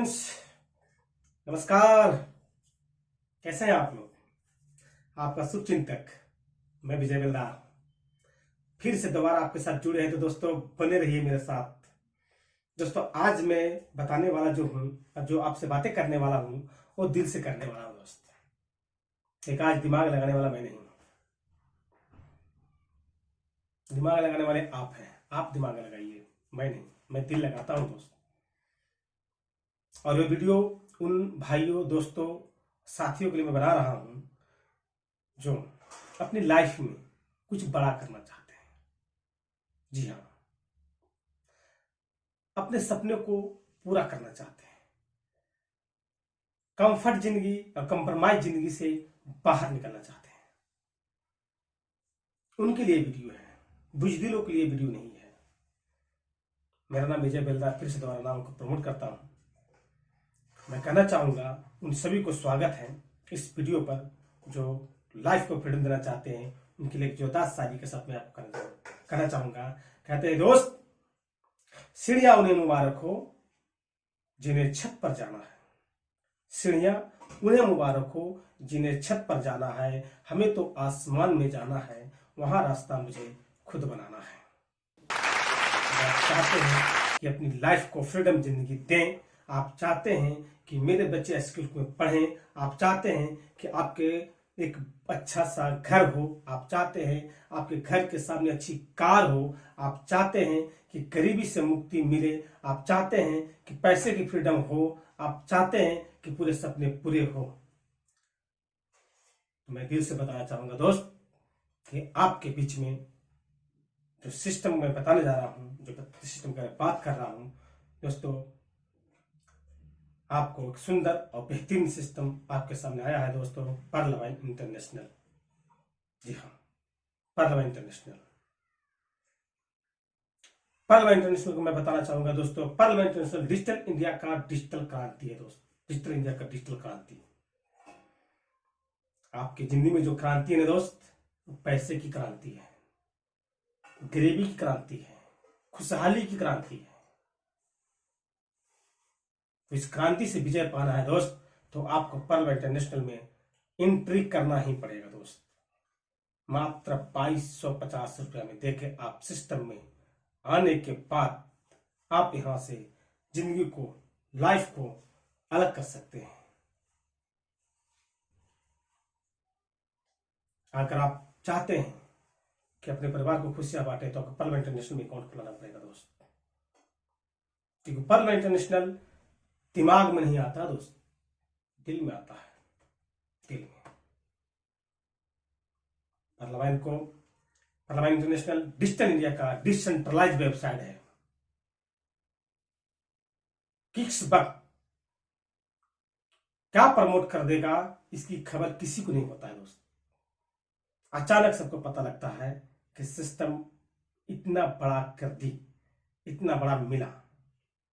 Friends, नमस्कार। कैसे हैं आप लोग? आपका शुभचिंतक मैं विजय बेलदार फिर से दोबारा आपके साथ जुड़े हैं। तो दोस्तों बने रहिए मेरे साथ। दोस्तों आज मैं बताने वाला जो हूँ और जो आपसे बातें करने वाला हूँ वो दिल से करने वाला हूँ दोस्त। एक आज दिमाग लगाने वाला मैं नहीं हूँ, दिमाग लगाने वाले आप हैं। आप दिमाग लगाइए, मैं नहीं। मैं दिल लगाता हूँ दोस्त। और ये वीडियो उन भाइयों, दोस्तों, साथियों के लिए मैं बना रहा हूं जो अपनी लाइफ में कुछ बड़ा करना चाहते हैं। जी हाँ, अपने सपने को पूरा करना चाहते हैं, कंफर्ट जिंदगी और कंप्रोमाइज जिंदगी से बाहर निकलना चाहते हैं। उनके लिए वीडियो है, बुजदिलों के लिए वीडियो नहीं है। मेरा नाम विजय बेलदार, फिर से दोबारा नाम को प्रमोट करता हूं। मैं कहना चाहूंगा उन सभी को स्वागत है इस वीडियो पर जो लाइफ को फ्रीडम देना चाहते हैं। उनके लिए एक जोरदार शायरी के साथ मैं आपको कहना चाहूंगा। कहते हैं दोस्त, सीढ़ियां उन्हें मुबारक हो जिन्हें छत पर जाना है। सीढ़ियां उन्हें मुबारक हो जिन्हें छत पर जाना है। हमें तो आसमान में जाना है, वहां रास्ता मुझे खुद बनाना है। आप चाहते हैं कि अपनी लाइफ को फ्रीडम जिंदगी दें, आप चाहते हैं कि मेरे बच्चे स्कूल में पढ़ें, आप चाहते हैं कि आपके एक अच्छा सा घर हो, आप चाहते हैं आपके घर के सामने अच्छी कार हो, आप चाहते हैं कि गरीबी से मुक्ति मिले, आप चाहते हैं कि पैसे की फ्रीडम हो, आप चाहते हैं कि पूरे सपने पूरे हो। तो मैं दिल से बताना चाहूंगा दोस्त कि आपके बीच में जो सिस्टम मैं बताने जा रहा हूं, जो सिस्टम का बात कर रहा हूं दोस्तों, आपको एक सुंदर और बेहतरीन सिस्टम आपके सामने आया है दोस्तों। Pearl wine international. जी हाँ, pearl wine international. Pearl wine international को मैं बताना चाहूंगा दोस्तों, pearl wine international digital India का डिजिटल क्रांति है दोस्त। डिजिटल इंडिया का डिजिटल क्रांति। आपकी जिंदगी में जो क्रांति है ना दोस्त, पैसे की क्रांति है, गरीबी की क्रांति है, खुशहाली की क्रांति है। इस क्रांति से विजय पाना है दोस्त, तो आपको पर्ल इंटरनेशनल में एंट्री करना ही पड़ेगा दोस्त। मात्र 2250 रुपया में देके आप सिस्टम में आने के बाद आप यहां से जिंदगी को, लाइफ को अलग कर सकते हैं। अगर आप चाहते हैं कि अपने परिवार को खुशियां बांटे तो आपको पर्ल इंटरनेशनल में अकाउंट खुलाना पड़ेगा दोस्त। क्योंकि पर्ल इंटरनेशनल दिमाग में नहीं आता दोस्त, दिल में आता है। दिल में pearl wine international digital India का डिसेंट्रलाइज वेबसाइट है। किस वक्त क्या प्रमोट कर देगा इसकी खबर किसी को नहीं होता है दोस्त। अचानक सबको पता लगता है कि सिस्टम इतना बड़ा कर दी, इतना बड़ा मिला।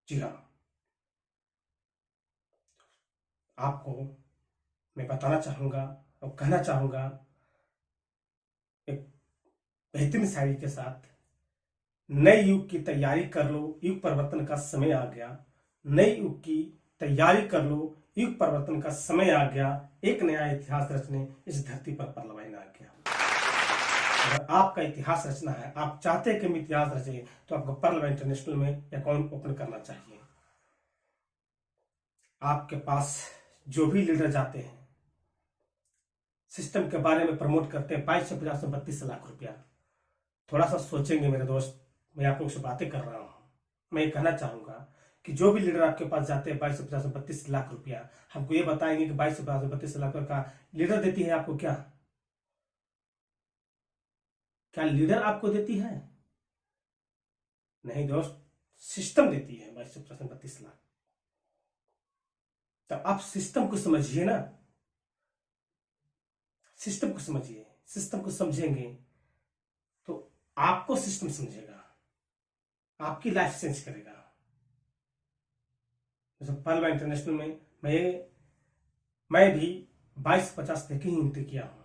जी हाँ, आपको मैं बताना चाहूंगा और कहना चाहूंगा एक बेहतरीन शायरी के साथ, नए युग की तैयारी कर लो, युग परिवर्तन का समय आ गया। नए युग की तैयारी कर लो, युग परिवर्तन का समय आ गया। एक नया इतिहास रचने इस धरती पर पर्ल वाइन आ गया। अगर आपका इतिहास रचना है, आप चाहते हैं कि हम इतिहास रचे, तो आपको पर्ल वाइन इंटरनेशनल में अकाउंट ओपन करना चाहिए। आपके पास जो भी लीडर जाते हैं, सिस्टम के बारे में प्रमोट करते हैं, 22 से 50 से 32 लाख रुपया, थोड़ा सा सोचेंगे मेरे दोस्त। मैं आप लोग से बातें कर रहा हूं, मैं ये कहना चाहूंगा कि जो भी लीडर आपके पास जाते हैं 22 से 50 से 32 लाख रुपया, हमको ये बताएंगे कि 22 से 50 से 32 लाख रुपया का लीडर देती है आपको। क्या क्या लीडर आपको देती है? नहीं दोस्त, सिस्टम देती है 22 से 50 से 32 लाख। तो आप सिस्टम को समझिए ना, सिस्टम को समझिए। सिस्टम को समझेंगे तो आपको सिस्टम समझेगा, आपकी लाइफ चेंज करेगा। जैसे पर्ल वाइन इंटरनेशनल में मैं भी 22-50 देके ही एंट्री किया हूं।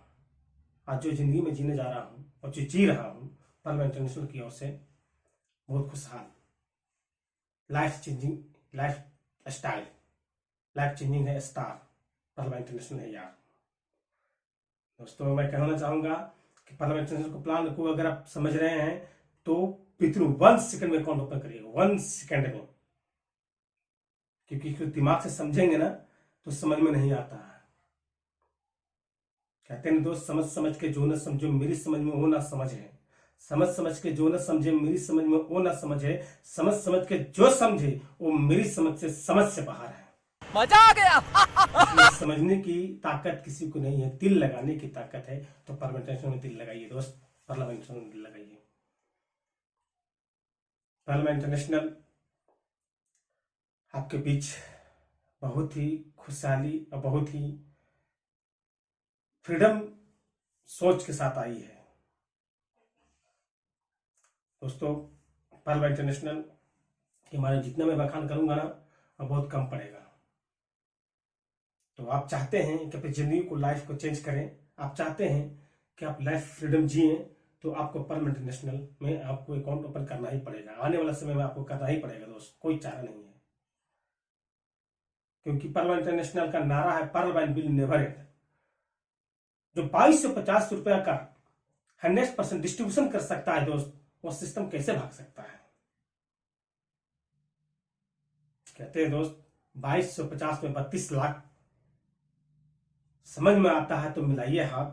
आज जो जिंदगी में जीने जा रहा हूं और जो जी रहा हूं पर्ल वाइन इंटरनेशनल की ओर से, बहुत खुशहाल, life changing life style life changing है स्टार, पहलवा इंटरनेशनल है यार। दोस्तों मैं कहना चाहूंगा कि पहलवा इंटरनेशनल को प्लान को अगर आप समझ रहे हैं तो विद 1 सेकंड में अकाउंट ओपन करिए, 1 सेकंड में, क्योंकि दिमाग से समझेंगे ना तो समझ में नहीं आता है। कहते हैं दोस्त, समझ समझ के जो न समझो मेरी समझ में वो ना समझ है, समझ समझ के जो न समझे मेरी समझ में वो ना समझ है, समझ समझ के जो समझे वो मेरी समझ से बाहर है। मजा आ गया। समझने की ताकत किसी को नहीं है, दिल लगाने की ताकत है। तो पार्लियामेंट में दिल लगाइए दोस्त, पार्लियामेंट में दिल लगाइए। पार्लियामेंट इंटरनेशनल आपके बीच बहुत ही खुशहाली और बहुत ही फ्रीडम सोच के साथ आई है। दोस्तों पार्लियामेंट इंटरनेशनल के बारे में जितना मैं बखान करूंगा ना वो बहुत कम पड़ेगा। तो आप चाहते हैं कि अपनी जिंदगी को, लाइफ को चेंज करें, आप चाहते हैं कि आप लाइफ फ्रीडम जिए, तो आपको पार्लियामेंट इंटरनेशनल में आपको अकाउंट ओपन करना ही पड़ेगा। आने वाला समय में आपको करना ही पड़ेगा दोस्त, कोई चारा नहीं है। क्योंकि पार्लियामेंट इंटरनेशनल का नारा है पार्लियामेंट विल नेवर एंड। जो 2250 रुपया का 100% डिस्ट्रीब्यूशन कर सकता है दोस्त, वो सिस्टम कैसे भाग सकता है? कहते हैं दोस्त 2250 में 32 लाख। समझ में आता है तो मिलाइए हाथ,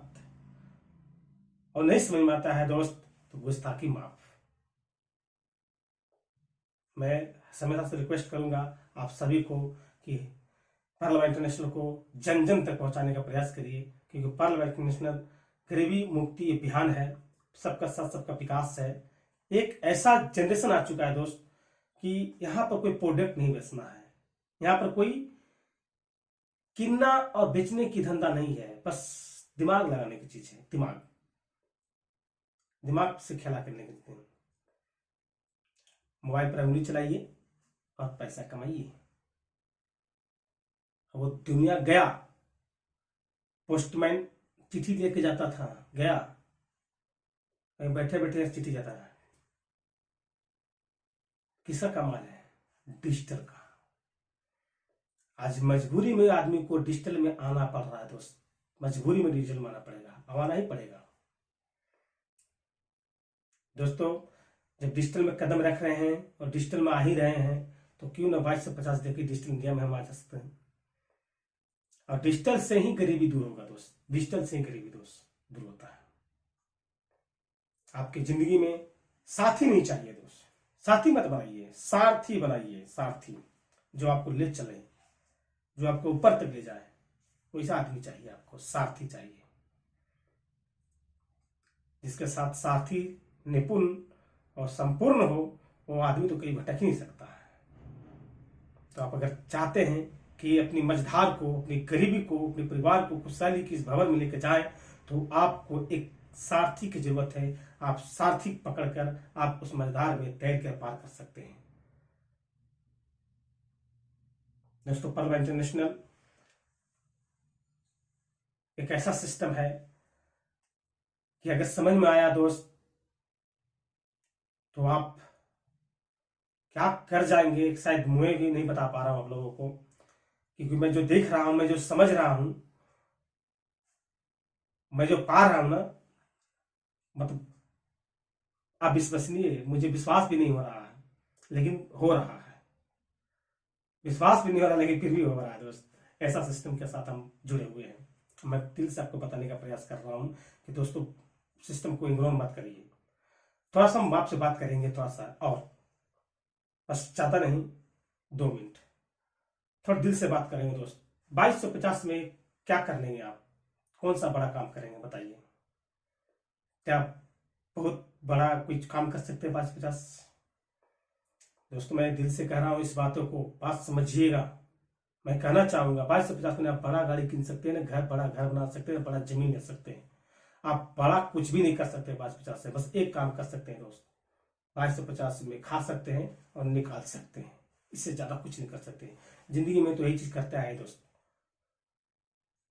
और नहीं समझ में आता है दोस्त तो गुस्ताखी माफ। मैं हमेशा से रिक्वेस्ट करूंगा आप सभी को कि पार्लियामेंट इंटरनेशनल को जन जन तक पहुंचाने का प्रयास करिए, क्योंकि पार्लियामेंट इंटरनेशनल गरीबी मुक्ति अभियान है, सबका साथ सबका विकास है। एक ऐसा जनरेशन आ चुका है दोस्त कि यहाँ पर कोई प्रोडक्ट नहीं बेचना है, यहाँ पर कोई किन्ना और बेचने की धंधा नहीं है, बस दिमाग लगाने की चीज है। दिमाग से खेला करने की चीज। मोबाइल पर उंगली चलाइए और पैसा कमाइए। वो दुनिया गया, पोस्टमैन चिट्ठी लेके जाता था, गया, बैठे बैठे चिट्ठी जाता है। किसका कमाल है? डिजिटल का। आज मजबूरी में आदमी को डिजिटल में आना पड़ रहा है दोस्त, मजबूरी में डिजिटल में आना पड़ेगा, आना ही पड़ेगा दोस्तों। जब डिजिटल में कदम रख रहे हैं और डिजिटल में आ ही रहे हैं, तो क्यों ना 22 से 50 देखिए डिजिटल इंडिया में हम आ सकते हैं। और डिजिटल से ही गरीबी दूर होगा दोस्त, डिजिटल से ही गरीबी दोस्त दूर होता है। आपकी जिंदगी में साथी नहीं चाहिए दोस्त, साथी मत बनाइए, सारथी बनाइए। सारथी जो आपको ले चले, जो आपको ऊपर तक ले जाए, वैसा आदमी चाहिए आपको, सारथी चाहिए। जिसके साथ सारथी निपुण और संपूर्ण हो, वो आदमी तो कहीं भटक ही नहीं सकता है। तो आप अगर चाहते हैं कि अपनी मझधार को, अपनी गरीबी को, अपने परिवार को खुशहाली की इस भंवर में लेकर जाए, तो आपको एक सारथी की जरूरत है। आप सारथी पकड़कर आप उस मझधार में तैर कर पार कर सकते हैं दोस्तों। पार्लियामेंट इंटरनेशनल एक ऐसा सिस्टम है कि अगर समझ में आया दोस्त तो आप क्या कर जाएंगे, शायद मुझे भी नहीं बता पा रहा हूं आप लोगों को, क्योंकि मैं जो देख रहा हूं, मैं जो समझ रहा हूं, मैं जो पा रहा हूं ना, मतलब अविश्वसनीय, मुझे विश्वास भी नहीं हो रहा है, लेकिन हो रहा है। विश्वास भी नहीं हो रहा लेकिन फिर भी हो रहा है दोस्त। ऐसा सिस्टम के साथ हम जुड़े हुए हैं। मैं दिल से आपको बताने का प्रयास कर रहा हूं कि दोस्तों सिस्टम को इग्नोर मत करिए। थोड़ा सा हम आपसे बात करेंगे, थोड़ा सा और, बस ज्यादा नहीं, 2 मिनट थोड़ा दिल से बात करेंगे दोस्त। 2250 में क्या कर लेंगे आप? कौन सा बड़ा काम करेंगे बताइए? क्या बहुत बड़ा कुछ काम कर सकते हैं 2250? दोस्तों मैं दिल से कह रहा हूं, इस बातों को बात समझिएगा। मैं कहना चाहूंगा 2250 में आप बड़ा गाड़ी किन सकते हैं ना, बड़ा घर बना सकते हैं, बड़ा जमीन ले सकते हैं। आप बड़ा कुछ भी नहीं कर सकते 2250 से। बस एक काम कर सकते हैं दोस्त, 2250 में खा सकते हैं और निकाल सकते हैं, इससे ज्यादा कुछ नहीं कर सकते। जिंदगी में तो यही चीज करते आए हैं दोस्त,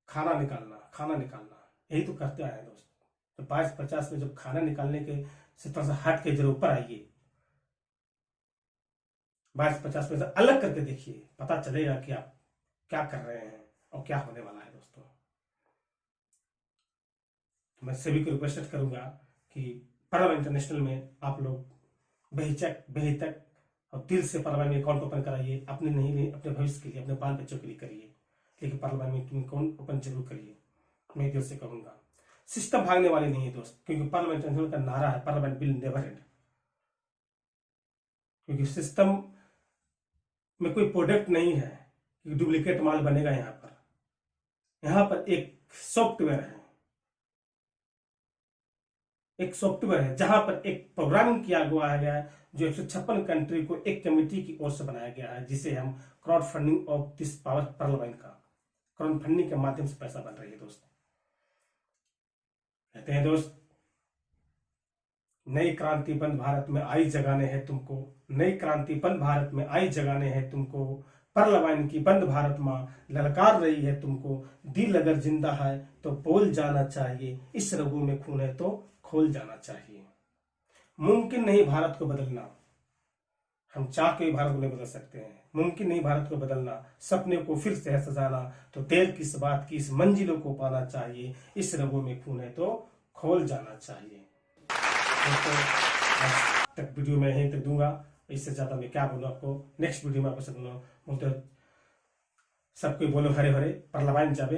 खाना निकालना यही तो करते आए हैं दोस्त। तो 2250 में जब खाना निकालने के से थोड़ा सा हट के जरा ऊपर आइए, 2250 में से अलग करके देखिए, पता चलेगा कि आप क्या कर रहे हैं और क्या होने वाला है दोस्तों। तो मैं सभी को रिक्वेस्ट करूंगा कि परलव इंटरनेशनल में आप लोग बेहिचक बेहितक और दिल से परलव में अकाउंट ओपन कराइए। अपने नहीं अपने भविष्य के लिए, अपने बाल बच्चों के लिए करिए, लेकिन परलव में तुम अकाउंट ओपन जरूर करिए, मैं दिल से कहूंगा। सिस्टम भागने वाले नहीं है दोस्त, क्योंकि परलव इंटरनेशनल का नारा है पार्लियामेंट विल नेवर एंड। क्योंकि सिस्टम में कोई प्रोडक्ट नहीं है कि डुप्लीकेट माल बनेगा। यहाँ पर एक सॉफ्टवेयर है, एक सॉफ्टवेयर है जहां पर एक प्रोग्रामिंग किया गया है जो 156 कंट्री को एक कमेटी की ओर से बनाया गया है, जिसे हम crowd funding of this power parliament का क्राउड फंडिंग के माध्यम से पैसा बन रही है दोस्त। कहते हैं दोस्त, नई क्रांति बंद भारत में आई जगाने हैं तुमको, नई क्रांति बंद भारत में आई जगाने हैं तुमको, परलवाइन की बंद भारत माँ ललकार रही है तुमको, दिल अगर जिंदा है तो बोल जाना चाहिए, इस रगों में खून है तो खोल जाना चाहिए। मुमकिन नहीं भारत को बदलना, हम चाह के भारत को नहीं बदल सकते हैं। मुमकिन नहीं भारत को बदलना, सपने को फिर से सजाना, तो देर किस बात की, इस मंजिलों को पाना चाहिए, इस रगों में खून है तो खोल जाना चाहिए। दोस्तों आज तक वीडियो में यहीं तक दूंगा, इससे ज्यादा मैं क्या बोलूं आपको। नेक्स्ट वीडियो में आपको बोलते सब कोई बोलो हरे हरे परलवाइन जावे।